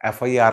FIR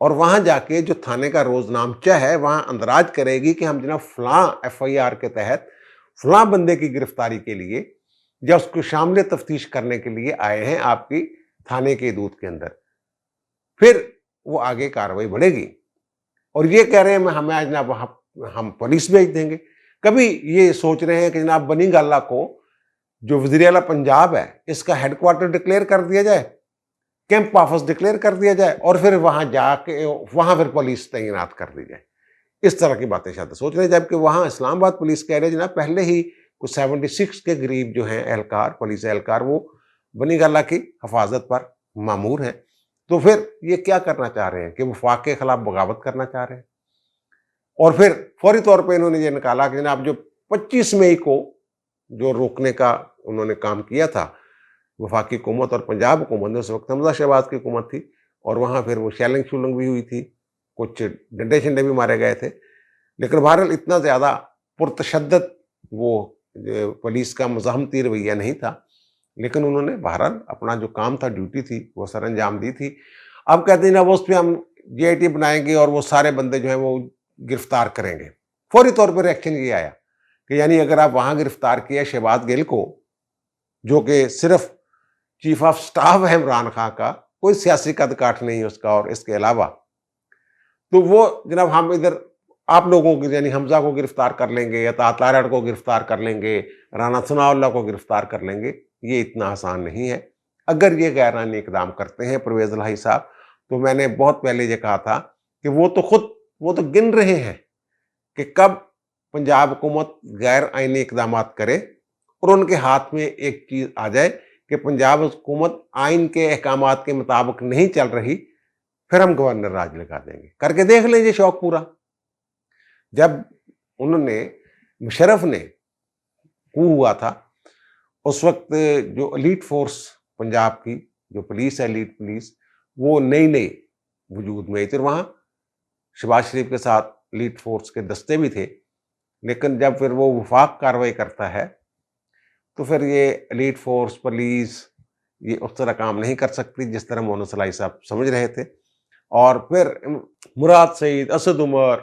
اور وہاں جا کے جو تھانے کا روز نامچہ ہے وہاں اندراج کرے گی کہ ہم جناب فلاں FIR کے تحت فلاں بندے کی گرفتاری کے لیے یا اس کو شامل تفتیش کرنے کے لیے آئے ہیں آپ کی تھانے کے دودھ کے اندر، پھر وہ آگے کارروائی بڑھے گی۔ اور یہ کہہ رہے ہیں ہمیں جناب ہم پولیس بھیج دیں گے، کبھی یہ سوچ رہے ہیں کہ جناب بنی گالہ کو جو وزیر اعلیٰ پنجاب ہے اس کا ہیڈ کوارٹر ڈکلیئر کر دیا جائے، کیمپ آفس ڈکلیئر کر دیا جائے، اور پھر وہاں جا کے وہاں پھر پولیس تعینات کر دی جائے۔ اس طرح کی باتیں شاید سوچ رہے ہیں، جبکہ وہاں اسلام آباد پولیس کہہ رہے ہیں جناب پہلے ہی کچھ 76 کے قریب جو ہیں اہلکار، پولیس اہلکار، وہ بنی گالہ کی حفاظت پر مامور ہیں۔ تو پھر یہ کیا کرنا چاہ رہے ہیں کہ وفاق کے خلاف بغاوت کرنا چاہ رہے ہیں؟ اور پھر فوری طور پہ انہوں نے یہ نکالا کہ جناب جو 25 مئی کو جو روکنے کا انہوں نے کام کیا تھا وفاقی حکومت اور پنجاب حکومت نے، اس وقت حمزہ شہباز کی حکومت تھی، اور وہاں پھر وہ شیلنگ شولنگ بھی ہوئی تھی، کچھ ڈنڈے شنڈے بھی مارے گئے تھے، لیکن بہرحال اتنا زیادہ پرتشدد وہ پولیس کا مزاحمتی رویہ نہیں تھا، لیکن انہوں نے بہرحال اپنا جو کام تھا، ڈیوٹی تھی، وہ سر انجام دی تھی۔ اب کہتے ہیں نا وہ اس پہ ہم GIT بنائیں گے اور وہ سارے بندے جو ہیں وہ گرفتار کریں گے۔ فوری طور پر ریئیکشن یہ آیا کہ یعنی اگر آپ وہاں گرفتار کیا شہباز گل کو، جو کہ صرف چیف آف سٹاف ہے عمران خان کا، کوئی سیاسی قد کاٹ نہیں اس کا، اور اس کے علاوہ تو وہ جناب ہم ادھر آپ لوگوں کی یعنی حمزہ کو گرفتار کر لیں گے، یا اطاعت لارڈ کو گرفتار کر لیں گے، رانا ثناء اللہ کو گرفتار کر لیں گے، یہ اتنا آسان نہیں ہے۔ اگر یہ غیرقانونی اقدام کرتے ہیں پرویز الہی صاحب، تو میں نے بہت پہلے یہ کہا تھا کہ وہ تو گن رہے ہیں کہ کب پنجاب حکومت غیر آئینی اقدامات کرے اور ان کے ہاتھ میں ایک چیز آ جائے کہ پنجاب حکومت آئین کے احکامات کے مطابق نہیں چل رہی، پھر ہم گورنر راج لگا دیں گے۔ کر کے دیکھ لیجیے شوق پورا۔ جب انہوں نے مشرف نے کو ہوا تھا، اس وقت جو ایلیٹ فورس پنجاب کی جو پولیس ہے، ایلیٹ پولیس، وہ نئی وجود میں آئی تھی، اور وہاں شہباز شریف کے ساتھ ایلیٹ فورس کے دستے بھی تھے، لیکن جب پھر وہ وفاق کارروائی کرتا ہے تو پھر یہ ایلیٹ فورس پولیس یہ اس طرح کام نہیں کر سکتی جس طرح مونس الہی صاحب سمجھ رہے تھے۔ اور پھر مراد سعید، اسد عمر،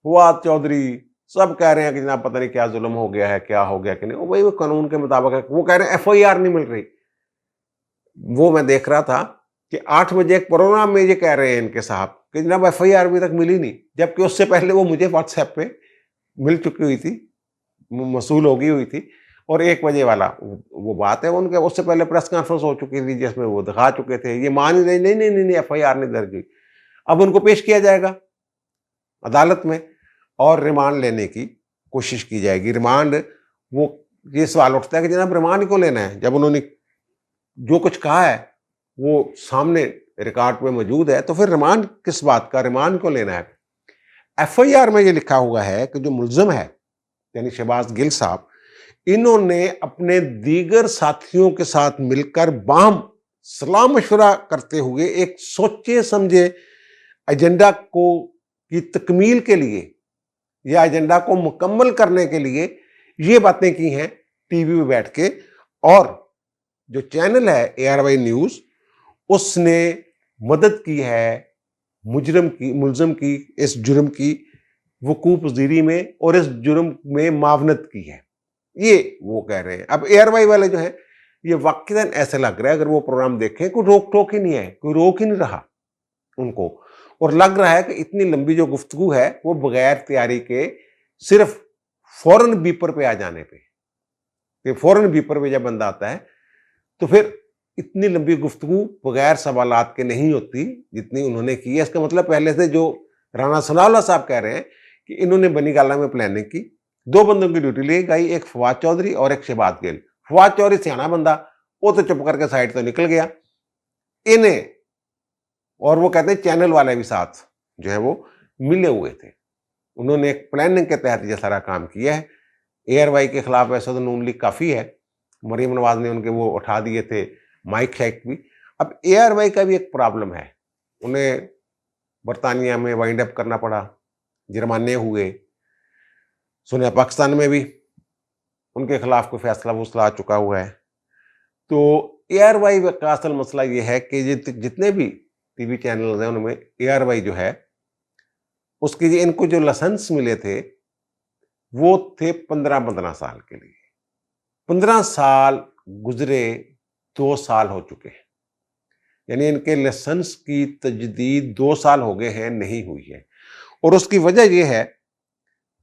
فواد چودھری سب کہہ رہے ہیں کہ جناب پتہ نہیں کیا ظلم ہو گیا ہے، کیا ہو گیا کہ نہیں، وہی وہ قانون کے مطابق ہے۔ وہ کہہ رہے ہیں FIR نہیں مل رہی۔ وہ میں دیکھ رہا تھا کہ 8 بجے ایک پروگرام میں یہ کہہ رہے ہیں ان کے صاحب کہ جناب FIR ابھی تک ملی نہیں، جبکہ اس سے پہلے وہ مجھے واٹس ایپ پہ مل چکی ہوئی تھی، موصول ہو گئی ہوئی تھی، اور 1 بجے والا وہ بات ہے ان کے، اس سے پہلے پریس کانفرنس ہو چکی تھی جس میں وہ دکھا چکے تھے، یہ مان رہے نہیں FIR نہیں درج ہوئی۔ اب ان کو پیش کیا جائے گا عدالت میں اور ریمانڈ لینے کی کوشش کی جائے گی۔ ریمانڈ، وہ یہ سوال اٹھتا ہے کہ جناب ریمانڈ کیوں لینا ہے جب انہوں نے جو کچھ کہا ہے وہ سامنے ریکارڈ پہ موجود ہے، تو پھر ریمانڈ کس بات کا، ریمانڈ کیوں لینا ہے؟ FIR میں یہ لکھا ہوا ہے کہ جو ملزم ہے یعنی شہباز گل صاحب، انہوں نے اپنے دیگر ساتھیوں کے ساتھ مل کر باہم صلاح مشورہ کرتے ہوئے ایک سوچے سمجھے ایجنڈا کی تکمیل کے لیے یا ایجنڈا کو مکمل کرنے کے لیے یہ باتیں کی ہیں ٹی وی پہ بیٹھ کے، اور جو چینل ہے ARY نیوز اس نے مدد کی ہے ملزم کی اس جرم کی وقوع پذیری میں اور اس جرم میں معاونت کی ہے، یہ وہ کہہ رہے ہیں۔ اب ARY والے جو ہیں یہ واقعاً ایسے لگ رہا ہے، اگر وہ پروگرام دیکھیں کوئی روک ٹوک ہی نہیں ہے، کوئی روک ہی نہیں رہا ان کو، اور لگ رہا ہے کہ اتنی لمبی جو گفتگو ہے وہ بغیر تیاری کے صرف فوراً بیپر پہ آ جانے پہ، کہ فوراً بیپر پہ جب بندہ آتا ہے تو پھر اتنی لمبی گفتگو بغیر سوالات کے نہیں ہوتی جتنی انہوں نے کی ہے۔ اس کا مطلب پہلے سے جو رانا ثناء اللہ صاحب کہہ رہے ہیں کہ انہوں نے بنی گالہ میں پلاننگ کی، 2 بندوں کی ڈیوٹی لی گئی، ایک فواد چودھری اور ایک شہباز گل۔ فواد چودھری سیاںا بندہ، وہ تو چپ کر کے سائڈ تو نکل گیا انہیں، اور وہ کہتے ہیں چینل والے بھی ساتھ جو ہے وہ ملے ہوئے تھے، انہوں نے ایک پلاننگ کے تحت یہ سارا کام کیا ہے۔ ARY کے خلاف ویسے تو نون لیگ کافی ہے، مریم نواز نے ان کے وہ اٹھا دیے تھے مائک ہیک بھی۔ اب ARY کا بھی ایک پرابلم ہے، انہیں برطانیہ میں وائنڈ اپ کرنا پڑا، جرمانے ہوئے، سنیا پاکستان میں بھی ان کے خلاف کوئی فیصلہ وصل آ چکا ہوا ہے۔ تو ARY کا اصل مسئلہ یہ ہے کہ جتنے بھی ٹی وی چینلز ہیں ان میں ARY جو ہے اس کی ان کو جو لائسنس ملے تھے وہ تھے 15 سال کے لیے. 15 سال گزرے، 2 سال ہو چکے ہیں، یعنی ان کے لائسنس کی تجدید 2 سال ہو گئے ہیں، نہیں ہوئی ہے. اور اس کی وجہ یہ ہے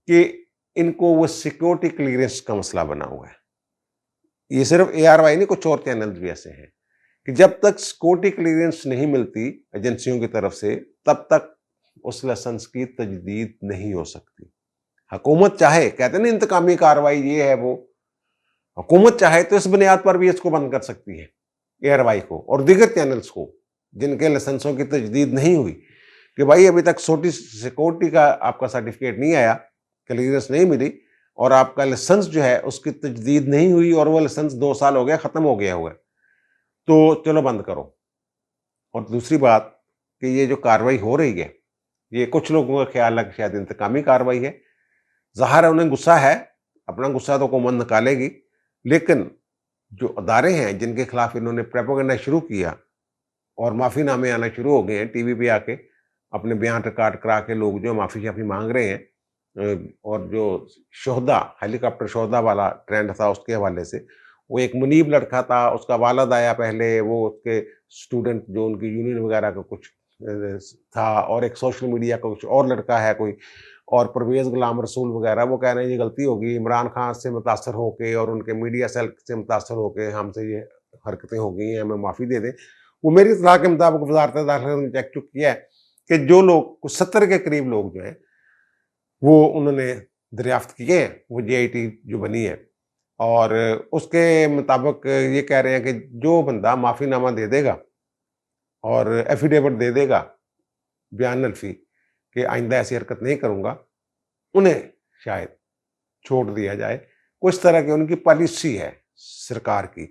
کہ ان کو وہ سیکورٹی کلیئرنس کا مسئلہ بنا ہوا ہے. یہ صرف ARY نہیں، کچھ اور چینلز بھی ایسے ہیں کہ جب تک سیکورٹی کلیئرنس نہیں ملتی ایجنسیوں کی طرف سے تب تک اس لائسنس کی تجدید نہیں ہو سکتی. حکومت چاہے، کہتے ہیں نا انتقامی کارروائی یہ ہے وہ، حکومت چاہے تو اس بنیاد پر بھی اس کو بند کر سکتی ہے، ARY کو اور دیگر چینلز کو جن کے لائسنسوں کی تجدید نہیں ہوئی، کہ بھائی ابھی تک سیکورٹی کا آپ کا سرٹیفکیٹ نہیں آیا، کلیئرنس نہیں ملی اور آپ کا لائسنس جو ہے اس کی تجدید نہیں ہوئی اور وہ لائسنس 2 سال ہو گیا، ختم ہو گیا ہوا، تو چلو بند کرو. اور دوسری بات کہ یہ جو کارروائی ہو رہی ہے یہ کچھ لوگوں کا خیال ہے کہ شاید انتقامی کارروائی ہے. ظاہر ہے انہیں غصہ ہے، اپنا غصہ تو حکومت نکالے گی، لیکن جو ادارے ہیں جن کے خلاف انہوں نے پروپیگنڈا شروع کیا اور معافی نامے آنا شروع ہو گئے ہیں، ٹی وی پہ آ کے اپنے بیان ریکارڈ کرا کے لوگ جو معافی شافی مانگ رہے ہیں، اور جو شہدا ہیلی کاپٹر شہدا والا ٹرینڈ تھا اس کے حوالے سے، وہ ایک منیب لڑکا تھا، اس کا والد آیا پہلے، وہ اس کے اسٹوڈنٹ جو ان کی یونین وغیرہ کا کچھ تھا، اور ایک سوشل میڈیا کا کچھ اور لڑکا ہے کوئی، اور پرویز غلام رسول وغیرہ، وہ کہہ رہے ہیں یہ غلطی ہوگی، عمران خان سے متاثر ہو کے اور ان کے میڈیا سیل سے متاثر ہو کے ہم سے یہ حرکتیں ہو گئی ہیں، ہمیں معافی دے دیں. وہ میری اطلاع کے مطابق وزارت داخلہ نے چیک چک کیا ہے کہ جو لوگ 70 کے قریب لوگ جو ہیں وہ انہوں نے دریافت کیے ہیں، وہ JIT جو بنی ہے، اور اس کے مطابق یہ کہہ رہے ہیں کہ جو بندہ معافی نامہ دے دے گا اور ایفیڈیوٹ دے دے گا بیان الفی کہ آئندہ ایسی حرکت نہیں کروں گا، انہیں شاید چھوڑ دیا جائے. کچھ طرح کی ان کی پالیسی ہے سرکار کی.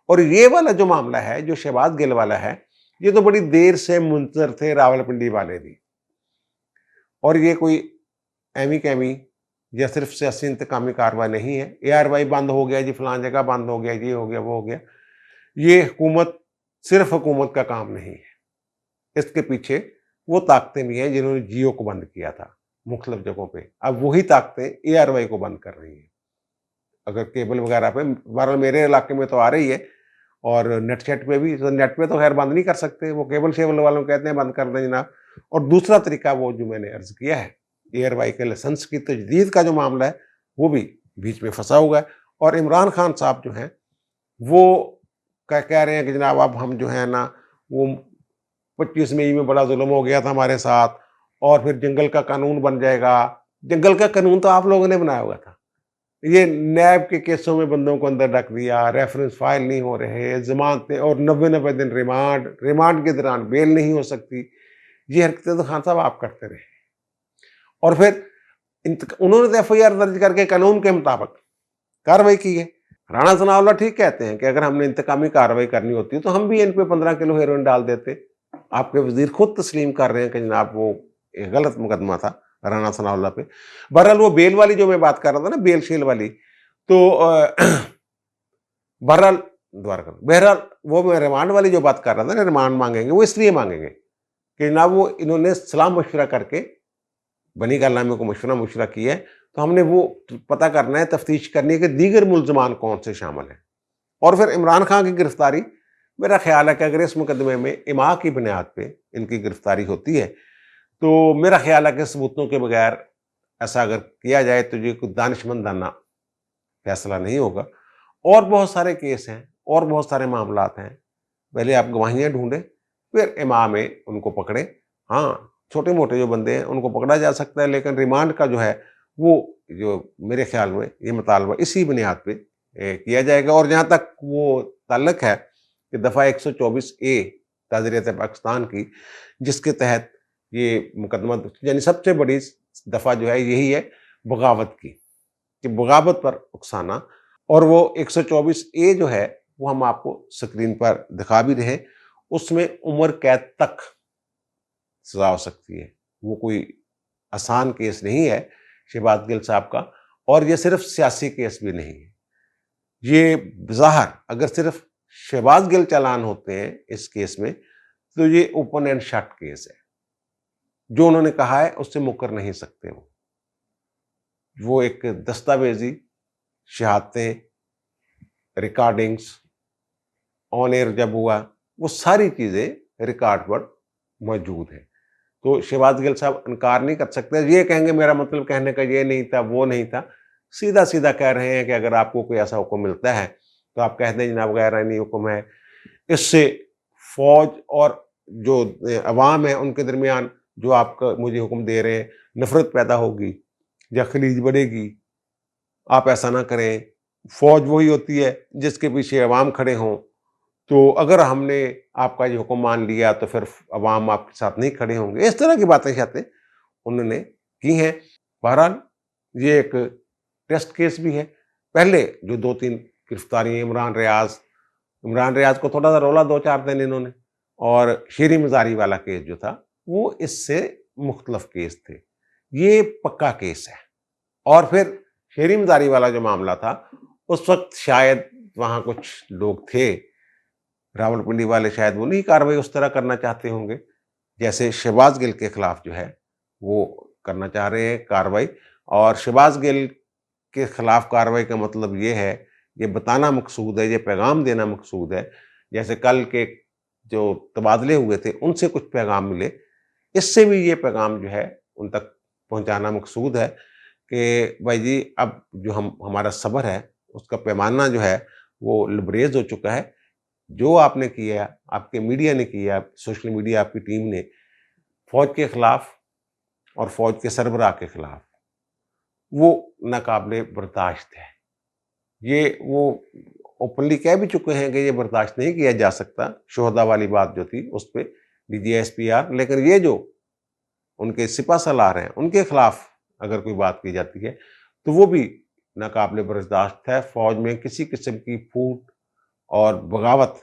اور یہ والا جو معاملہ ہے جو شہباز گل والا ہے، یہ تو بڑی دیر سے منتظر تھے راولپنڈی والے بھی، اور یہ کوئی ایمی کیمی یا صرف سیاسی انتقامی کارروائی نہیں ہے. ARY بند ہو گیا جی، فلان جگہ بند ہو گیا، یہ ہو گیا، وہ ہو گیا. یہ حکومت، صرف حکومت کا کام نہیں ہے، اس کے پیچھے وہ طاقتیں بھی ہیں جنہوں نے جیو کو بند کیا تھا مختلف جگہوں پہ، اب وہی طاقتیں ARY کو بند کر رہی ہیں. اگر کیبل وغیرہ پہ، بہرحال میرے علاقے میں تو آ رہی ہے، اور نیٹ شیٹ پہ بھی، نیٹ پہ تو خیر بند نہیں کر سکتے، وہ کیبل شیبل والوں کہتے ہیں بند کر دیں جناب. اور دوسرا طریقہ وہ جو میں نے عرض کیا ہے، ARY کے لائسنس کی تجدید کا جو معاملہ ہے وہ بھی بیچ میں پھنسا ہوا ہے. اور عمران خان صاحب جو ہیں وہ کہہ رہے ہیں کہ جناب اب ہم جو ہے نا، وہ 25 مئی میں بڑا ظلم ہو گیا تھا ہمارے ساتھ، اور پھر جنگل کا قانون بن جائے گا. جنگل کا قانون تو آپ لوگوں نے بنایا ہوا تھا. یہ نیب کے کیسوں میں بندوں کو اندر رکھ دیا، ریفرنس فائل نہیں ہو رہے، ضمانتیں، اور 90 دن ریمانڈ کے دوران بیل نہیں ہو سکتی. یہ حرکتیں تو خان صاحب آپ کرتے رہے. اور پھر انہوں نے FIR درج کر کے قانون کے مطابق کارروائی کی ہے. رانا ثناء اللہ ٹھیک کہتے ہیں کہ اگر ہم نے انتقامی کارروائی کرنی ہوتی تو ہم بھی ان پہ 15 کلو ہیروئن ڈال دیتے. آپ کے وزیر خود تسلیم کر رہے ہیں کہ جناب وہ ایک غلط مقدمہ تھا رانا ثناء اللہ پہ. بہرحال وہ بیل والی جو میں بات کر رہا تھا نا، بیل شیل والی، تو بہرحال وہ میں ریمانڈ والی جو بات کر رہا تھا نا، ریمانڈ مانگیں گے وہ اس لیے مانگیں گے کہ جناب وہ انہوں نے سلام مشورہ کر کے بنی کالامے کو مشورہ کیا ہے، تو ہم نے وہ پتہ کرنا ہے، تفتیش کرنی ہے کہ دیگر ملزمان کون سے شامل ہیں. اور پھر عمران خان کی گرفتاری، میرا خیال ہے کہ اگر اس مقدمے میں اماں کی بنیاد پہ ان کی گرفتاری ہوتی ہے تو میرا خیال ہے کہ ثبوتوں کے بغیر ایسا اگر کیا جائے تو یہ کوئی دانشمندانہ فیصلہ نہیں ہوگا. اور بہت سارے کیس ہیں اور بہت سارے معاملات ہیں، پہلے آپ گواہیاں ڈھونڈیں، پھر اماں میں ان کو پکڑیں. ہاں، چھوٹے موٹے جو بندے ہیں ان کو پکڑا جا سکتا ہے، لیکن ریمانڈ کا جو ہے وہ جو میرے خیال میں یہ مطالبہ اسی بنیاد پہ کیا جائے گا. اور جہاں تک وہ تعلق ہے کہ دفعہ 124A تعزیرات پاکستان کی، جس کے تحت یہ مقدمہ، یعنی سب سے بڑی دفعہ جو ہے یہی ہے بغاوت کی، کہ بغاوت پر اکسانا. اور وہ 124A جو ہے وہ ہم آپ کو سکرین پر دکھا بھی رہے، اس میں عمر قید تک سزا ہو سکتی ہے. وہ کوئی آسان کیس نہیں ہے شہباز گل صاحب کا، اور یہ صرف سیاسی کیس بھی نہیں ہے. یہ بظاہر اگر صرف شہباز گل چالان ہوتے ہیں اس کیس میں تو یہ اوپن اینڈ شٹ کیس ہے. جو انہوں نے کہا ہے اس سے مکر نہیں سکتے. وہ ایک دستاویزی شہادتیں، ریکارڈنگز، آن ایئر جب ہوا، وہ ساری چیزیں ریکارڈ پر موجود ہیں. تو شہباز گل صاحب انکار نہیں کر سکتے. یہ کہیں گے میرا مطلب کہنے کا یہ نہیں تھا، وہ نہیں تھا. سیدھا سیدھا کہہ رہے ہیں کہ اگر آپ کو کوئی ایسا حکم ملتا ہے تو آپ کہہ دیں جناب غیر آئینی حکم ہے. اس سے فوج اور جو عوام ہے ان کے درمیان جو آپ کا مجھے حکم دے رہے ہیں نفرت پیدا ہوگی یا خلیج بڑھے گی. آپ ایسا نہ کریں. فوج وہی ہوتی ہے جس کے پیچھے عوام کھڑے ہوں. تو اگر ہم نے آپ کا یہ حکم مان لیا تو پھر عوام آپ کے ساتھ نہیں کھڑے ہوں گے. اس طرح کی باتیں شاتیں انہوں نے کی ہیں. بہرحال یہ ایک ٹیسٹ کیس بھی ہے. پہلے جو 2-3 گرفتاری عمران ریاض کو تھوڑا سا رولا 2-4 دن انہوں نے، اور شیریں مزاری والا کیس جو تھا وہ اس سے مختلف کیس تھے. یہ پکا کیس ہے. اور پھر شیریں مزاری والا جو معاملہ تھا اس وقت شاید وہاں کچھ لوگ تھے راول پنڈی والے، شاید وہ نہیں کارروائی اس طرح کرنا چاہتے ہوں گے جیسے شہباز گل کے خلاف جو ہے وہ کرنا چاہ رہے ہیں کارروائی. اور شہباز گل کے خلاف کارروائی کا مطلب یہ ہے، یہ بتانا مقصود ہے، یہ پیغام دینا مقصود ہے. جیسے کل کے جو تبادلے ہوئے تھے ان سے کچھ پیغام ملے، اس سے بھی یہ پیغام جو ہے ان تک پہنچانا مقصود ہے کہ بھائی جی اب جو ہمارا صبر ہے اس کا پیمانہ جو ہے وہ لبریز ہو چکا ہے. جو آپ نے کیا، آپ کے میڈیا نے کیا، سوشل میڈیا آپ کی ٹیم نے فوج کے خلاف اور فوج کے سربراہ کے خلاف، وہ ناقابل برداشت ہے. یہ وہ اوپنلی کہہ بھی چکے ہیں کہ یہ برداشت نہیں کیا جا سکتا. شہداء والی بات جو تھی اس پہ D G S P R, لیکن یہ جو ان کے سپہ سالار ہیں ان کے خلاف اگر کوئی بات کی جاتی ہے تو وہ بھی ناقابل برداشت ہے. فوج میں کسی قسم کی پھوٹ اور بغاوت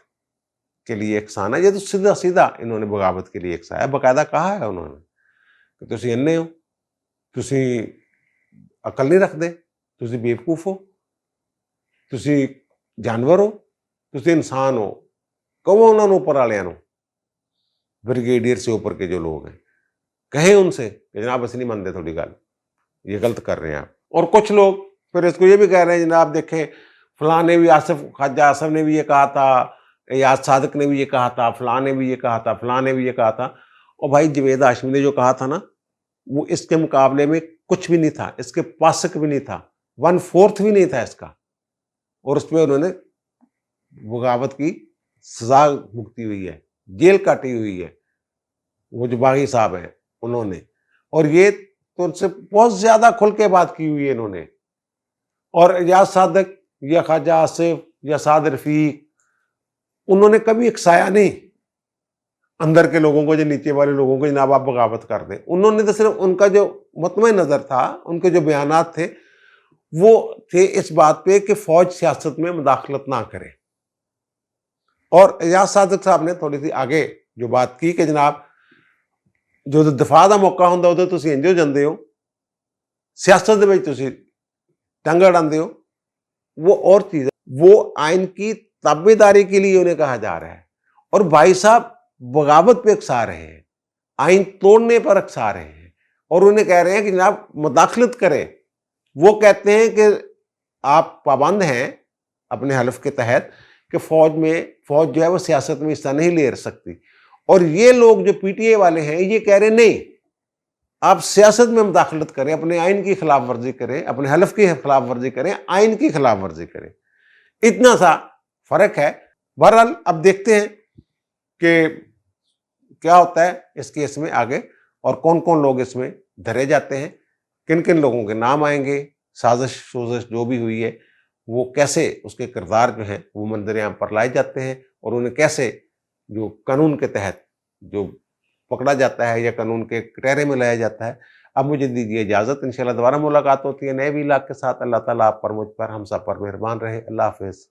کے لیے یکساں ہے. یہ تو سیدھا سیدھا انہوں نے بغاوت کے لیے یکساں ہے. باقاعدہ کہا ہے انہوں نے کہ تسی انے ہو، تسی عقل نہیں رکھتے، تسی بیوقوف ہو، تسی جانور ہو، تسی انسان ہو. کہو انہوں نے اوپر والوں نو، بریگیڈیئر سے اوپر کے جو لوگ ہیں، کہیں ان سے کہ جناب اسی نہیں مانتے تھوڑی گل، یہ غلط کر رہے ہیں آپ. اور کچھ لوگ پھر اس کو یہ بھی کہہ رہے ہیں جناب دیکھیں فلاں نے بھی خواجہ آصف نے بھی یہ کہا تھا، ایاز صادق نے بھی یہ کہا تھا، فلاں نے بھی یہ کہا تھا، فلاں نے بھی یہ کہا تھا. اور بھائی جوید ہاشمی نے جو کہا تھا نا وہ اس کے مقابلے میں کچھ بھی نہیں تھا، اس کے پاسک بھی نہیں تھا، 1/4 بھی نہیں تھا اس کا. اور اس پہ انہوں نے بغاوت کی سزا بھگتی ہوئی ہے، جیل کاٹی ہوئی ہے وہ جو باغی صاحب ہیں انہوں نے. اور یہ تو ان سے بہت زیادہ کھل کے بات کی ہوئی ہے انہوں نے. اور ایاز صادق یا خواجہ آصف یا سعد رفیق انہوں نے کبھی اکسایا نہیں اندر کے لوگوں کو، جو نیچے والے لوگوں کو جناب آپ بغاوت کر دیں. انہوں نے تو صرف ان کا جو مطمع نظر تھا، ان کے جو بیانات تھے وہ تھے اس بات پہ کہ فوج سیاست میں مداخلت نہ کرے. اور ایاز صادق صاحب نے تھوڑی سی آگے جو بات کی کہ جناب جو دفاع کا موقع ہوتا ادو تسی انجو جاندے ہو، سیاست دے تسی ٹنگ اڑاندے ہو، وہ اور چیز ہے. وہ آئین کی تابع داری کے لیے انہیں کہا جا رہا ہے. اور بھائی صاحب بغاوت پہ اکسا رہے ہیں، آئین توڑنے پر اکسا رہے ہیں، اور انہیں کہہ رہے ہیں کہ جناب مداخلت کریں. وہ کہتے ہیں کہ آپ پابند ہیں اپنے حلف کے تحت کہ فوج جو ہے وہ سیاست میں حصہ نہیں لے سکتی. اور یہ لوگ جو پی ٹی اے والے ہیں یہ کہہ رہے ہیں نہیں، آپ سیاست میں مداخلت کریں، اپنے آئین کی خلاف ورزی کریں، اپنے حلف کی خلاف ورزی کریں، آئین کی خلاف ورزی کریں. اتنا سا فرق ہے. بہرحال اب دیکھتے ہیں کہ کیا ہوتا ہے اس کیس میں آگے، اور کون کون لوگ اس میں دھرے جاتے ہیں، کن کن لوگوں کے نام آئیں گے، سازش سوزش جو بھی ہوئی ہے وہ کیسے اس کے کردار جو ہیں وہ منظر عام پر لائے جاتے ہیں، اور انہیں کیسے جو قانون کے تحت جو پکڑا جاتا ہے یا قانون کے کٹہرے میں لایا جاتا ہے. اب مجھے دیجیے اجازت، انشاءاللہ دوبارہ ملاقات ہوتی ہے نئے ویلاگ کے ساتھ. اللہ تعالیٰ آپ پر، مجھ پر، ہم سب پر مہربان رہے. اللہ حافظ.